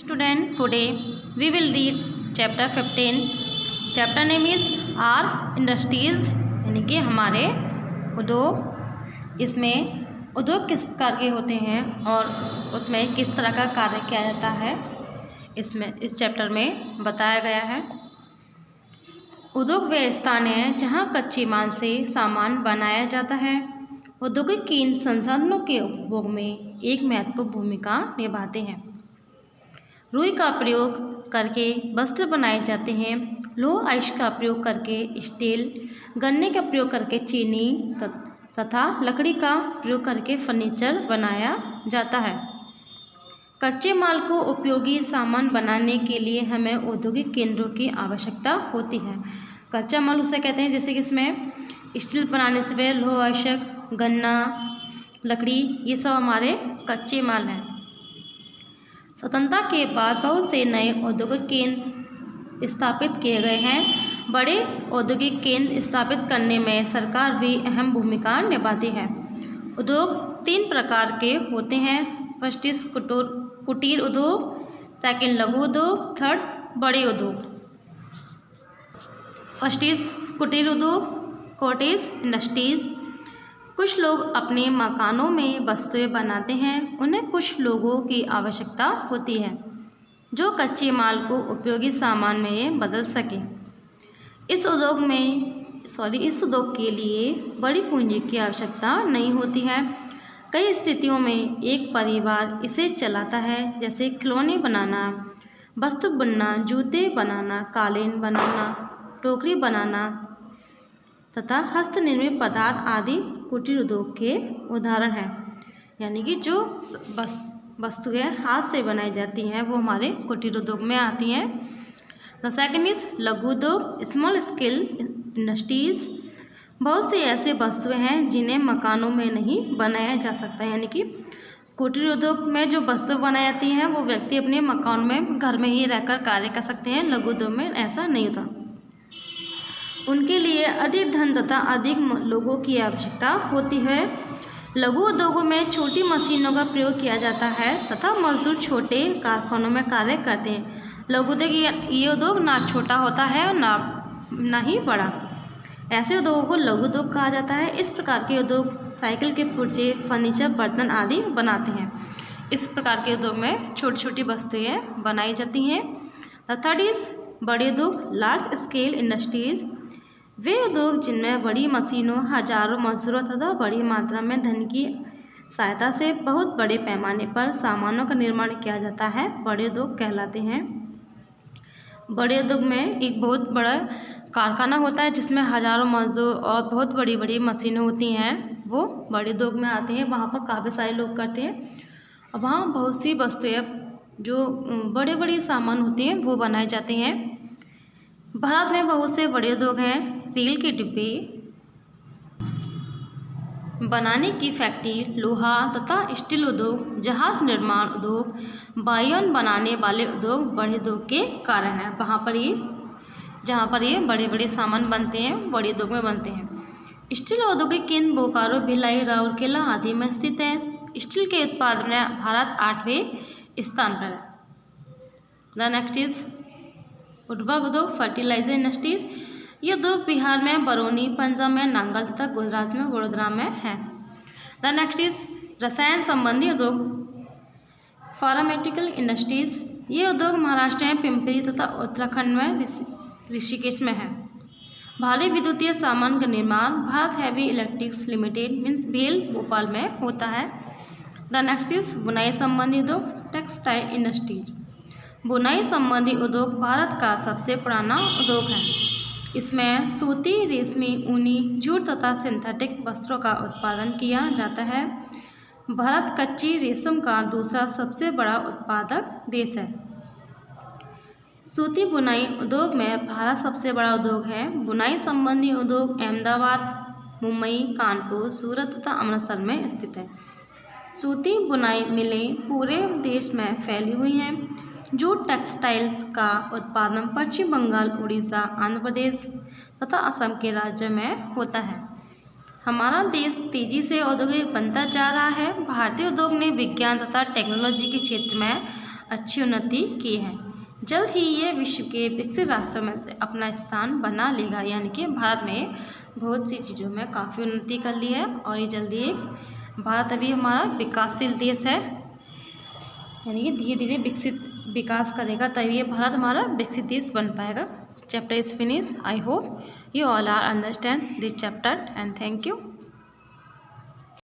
Student, today we will read chapter 15. Chapter name is R Industries, यानी कि हमारे उद्योग। इसमें उद्योग किस प्रकार के होते हैं और उसमें किस तरह का कार्य किया जाता है, इसमें इस चैप्टर में बताया गया है। उद्योग वह स्थान है जहाँ कच्चे माल से सामान बनाया जाता है। औद्योगिक केंद्र संसाधनों के उपभोग में एक महत्वपूर्ण भूमिका निभाते हैं। रुई का प्रयोग करके वस्त्र बनाए जाते हैं। लोह अयस्क का प्रयोग करके स्टील, गन्ने का प्रयोग करके चीनी तथा लकड़ी का प्रयोग करके फर्नीचर बनाया जाता है। कच्चे माल को उपयोगी सामान बनाने के लिए हमें औद्योगिक केंद्रों की आवश्यकता होती है। कच्चा माल उसे कहते हैं जैसे कि इसमें स्टील बनाने से पहले लोह अयस्क, गन्ना, लकड़ी, ये सब हमारे कच्चे माल हैं। स्वतंत्रता के बाद बहुत से नए औद्योगिक केंद्र स्थापित किए गए हैं। बड़े औद्योगिक केंद्र स्थापित करने में सरकार भी अहम भूमिका निभाती है। उद्योग 3 प्रकार के होते हैं। फर्स्ट इज कुटीर उद्योग, सेकंड लघु उद्योग, थर्ड बड़े उद्योग। फर्स्ट इज कुटीर उद्योग, कॉटेज इंडस्ट्रीज। कुछ लोग अपने मकानों में वस्तुएं बनाते हैं। उन्हें कुछ लोगों की आवश्यकता होती है जो कच्चे माल को उपयोगी सामान में बदल सकें। इस उद्योग के लिए बड़ी पूंजी की आवश्यकता नहीं होती है। कई स्थितियों में एक परिवार इसे चलाता है, जैसे खिलौने बनाना, वस्त्र बुनना, जूते बनाना, कालीन बनाना, टोकरी बनाना तथा हस्तनिर्मित पदार्थ आदि कुटीर उद्योग के उदाहरण हैं। यानी कि जो वस्तुएं हाथ से बनाई जाती हैं वो हमारे कुटीर उद्योग में आती हैं। द सेकंड इज लघु उद्योग, स्मॉल स्केल इंडस्ट्रीज। बहुत से ऐसे वस्तुएं हैं जिन्हें मकानों में नहीं बनाया जा सकता। यानी कि कुटीर उद्योग में जो वस्तु बनाई जाती हैं वो व्यक्ति अपने मकान में घर में ही रहकर कार्य कर सकते हैं। लघु उद्योग में ऐसा नहीं होता। उनके लिए अधिक धन तथा अधिक लोगों की आवश्यकता होती है। लघु उद्योगों में छोटी मशीनों का प्रयोग किया जाता है तथा मजदूर छोटे कारखानों में कार्य करते हैं। लघु उद्योग ये उद्योग ना छोटा होता है और ना ही बड़ा। ऐसे उद्योगों को लघु उद्योग कहा जाता है। इस प्रकार के उद्योग साइकिल के पुर्जे, फर्नीचर, बर्तन आदि बनाते हैं। इस प्रकार के उद्योग में छोटी छोटी वस्तुएं बनाई जाती हैं। द थर्ड इज बड़े उद्योग, लार्ज स्केल इंडस्ट्रीज। वे उद्योग जिनमें बड़ी मशीनों, हजारों मजदूरों तथा बड़ी मात्रा में धन की सहायता से बहुत बड़े पैमाने पर सामानों का निर्माण किया जाता है, बड़े उद्योग कहलाते हैं। बड़े उद्योग में एक बहुत बड़ा कारखाना होता है जिसमें हजारों मजदूर और बहुत बड़ी बड़ी मशीनें होती हैं, वो बड़े उद्योग में आते हैं। वहाँ पर काफ़ी सारे लोग करते हैं और वहाँ बहुत सी वस्तुएं जो बड़े बड़े सामान होते हैं वो बनाए जाते हैं। भारत में बहुत से बड़े उद्योग हैं। रेल के डिब्बे बनाने की फैक्ट्री, लोहा तथा स्टील उद्योग, जहाज निर्माण उद्योग, वायुयान बनाने वाले उद्योग बड़े उद्योग के कारण हैं। जहाँ पर ये बड़े बड़े सामान बनते हैं बड़े उद्योग में बनते हैं। स्टील औद्योगिक केंद्र बोकारो, भिलाई, राउरकेला आदि में स्थित है। स्टील के उत्पादन में भारत 8वें स्थान पर है। द नेक्स्ट इज उद्योग उद्योग, फर्टिलाइजर इंडस्ट्रीज। ये उद्योग बिहार में बरौनी, पंजाब में नांगल तथा गुजरात में वडोदरा में है। द नेक्स्ट इज रसायन संबंधी उद्योग, फार्मास्यूटिकल इंडस्ट्रीज। ये उद्योग महाराष्ट्र में पिंपरी तथा उत्तराखंड में ऋषिकेश में है। भारी विद्युतीय सामान का निर्माण Bharat heavy electrics limited means भेल, भोपाल में होता है। द नेक्स्ट इज बुनाई संबंधी उद्योग, टेक्सटाइल इंडस्ट्रीज। बुनाई संबंधी उद्योग भारत का सबसे पुराना उद्योग है। इसमें सूती, रेशमी, ऊनी, जूट तथा सिंथेटिक वस्त्रों का उत्पादन किया जाता है। भारत कच्ची रेशम का दूसरा सबसे बड़ा उत्पादक देश है। सूती बुनाई उद्योग में भारत सबसे बड़ा उद्योग है। बुनाई संबंधी उद्योग अहमदाबाद, मुंबई, कानपुर, सूरत तथा अमृतसर में स्थित है। सूती बुनाई मिलें पूरे देश में फैली हुई हैं। जूट टेक्सटाइल्स का उत्पादन पश्चिम बंगाल, उड़ीसा, आंध्र प्रदेश तथा असम के राज्य में होता है। हमारा देश तेजी से औद्योगिक बनता जा रहा है। भारतीय उद्योग ने विज्ञान तथा टेक्नोलॉजी के क्षेत्र में अच्छी उन्नति की है। जल्द ही ये विश्व के विकसित राष्ट्रों में से अपना स्थान बना लेगा, यानी कि भारत में बहुत सी चीज़ों में काफ़ी उन्नति कर ली है और ये जल्दी एक भारत अभी हमारा विकासशील देश है, यानी कि धीरे धीरे विकास करेगा तभी ये भारत हमारा विकसित देश बन पाएगा। Chapter is finish. I hope you all are understand this chapter and thank you.